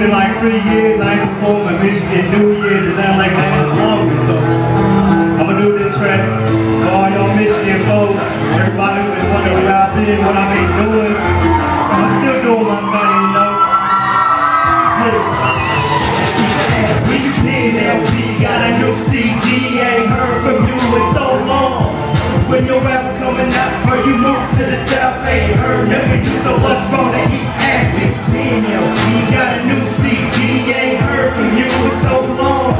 been like 3 years. I ain't performed in Michigan New Year's and nothing like that in the longest. So I'm gonna do this track for all y'all Michigan folks. Everybody who's been wondering where I've been, what I've been doing. I'm still doing my thing, you know. When you been LP, got a new CD, ain't heard from you in so long. When your rapper coming out, or you move to the south, ain't heard nothing you, so what's wrong? They keep asking. Damn, LP, got a new CD, ain't heard from you in so long.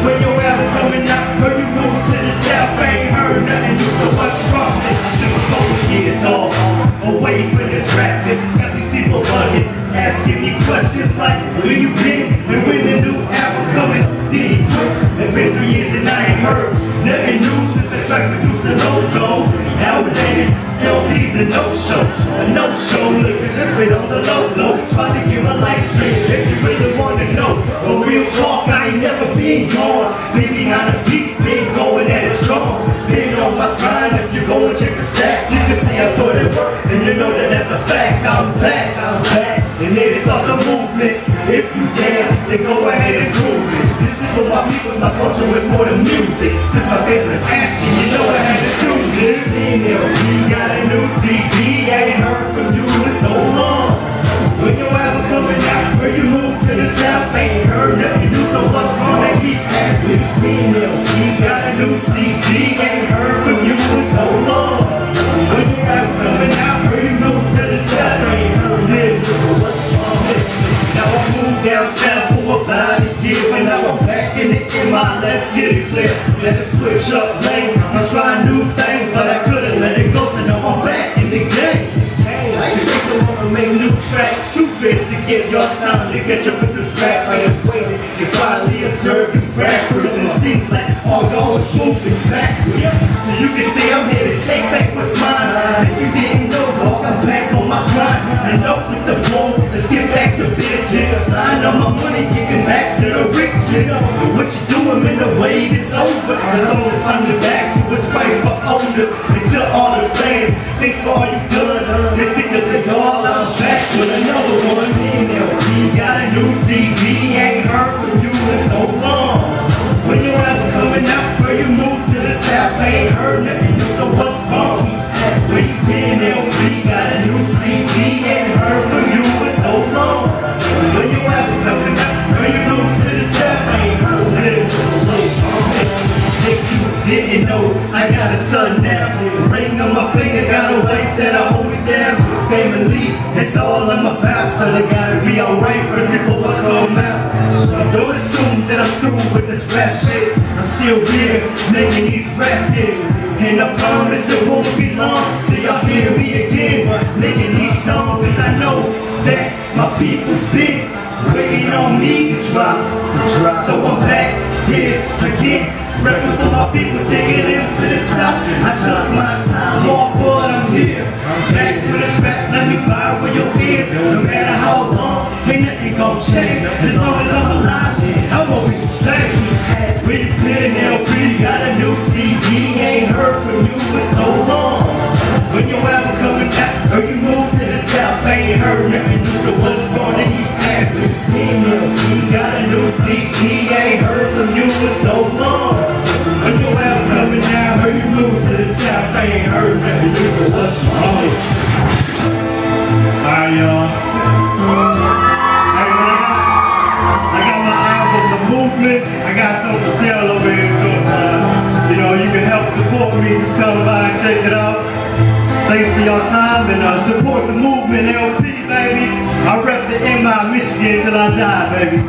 When your rapper coming out, or you move to the south, ain't heard nothing you, so what's wrong? This is 4 years old, away from this rapping, got these people bugging, asking me questions like, where you been, and when the new album coming? It's been 3 years and I ain't heard nothing new since the track producer logo. Nowadays, LP's a no-show, nigga, just spit on the low. Try to give a life stream if you really wanna know. But real talk, I ain't never been gone. Been behind the beats, been going at it strong. Been on my grind, if you go and check the stats, you can see I put it work, and you know that that's a fact. I'm back, and then start the movement. If you dare, then go ahead and prove it. This is for my people, my culture is more than music. Since my favorite asking, you know I had to do this. We got a new CD, ain't heard from you in so long. When your album coming out, where you move to the south, ain't heard nothing new, so what's wrong? They keep asking. We got a new CD, ain't heard from you in so long. When your album coming out, where you move to the south, ain't heard nothing new, so what's wrong? Now I moved down south for about a year, and now I'm back in the MI, let's get it clear. Let's switch up lanes, I'm trying new things, but I couldn't let it go, so now I'm back in the game. It takes so long to make new tracks, too rich to give your time to get your business back. I am waiting, you finally observe the rappers, and it seems like all y'all is moving backwards. So you can see I'm here to take back what's mine. If you didn't know, walk, I'm back on my grind. And up with the flow, let's get back to business. I know my money, getting back to the riches. But what you doing when the wait is over? The loan is finally back to its rightful owners. Until all the fans, thanks for all you've done. It's because of y'all, I'm back with another one. We got a new CD, ain't heard from you in so long. When your album coming out, where you move to the south, ain't heard nothing new, so what's wrong? When you been LP, got a new CD, ain't heard from you in so long. When your album coming out, where you move to the south, ain't heard nothing new. If you didn't know, I got a son now. Ring on my finger, got a wife that'll hold me down. Family, it's all in my past, so they gotta be alright first before I come out. Don't assume that I'm through with this rap shit. I'm still here, making these rap hits. And I promise it won't be long till y'all hear me again. Making these songs, cause I know that my people's been waiting on me to drop. So I'm back here again, rapping for my people, sticking them to the top. I took my time off, but I'm here. I'm back to this rap, let me buy with your ears. No matter how long, ain't nothing gon' change. As long as I'm alive, I'm gonna be the same. When you been LP, got a new CD, ain't heard from you in so long. When your album coming out, or you move to the south, ain't heard nothing new, so what's gonna keep asking? We got a new CD, ain't heard from you in so long. When your album coming out, or you move to the south, ain't heard nothing new, so what's wrong? Alright, y'all. I got my album, The Movement. I got something for sale over here, so you know, you can help support me. Just come by and check it out. Thanks for your time and support the movement, LP, baby. I rep the MI Michigan till I die, baby.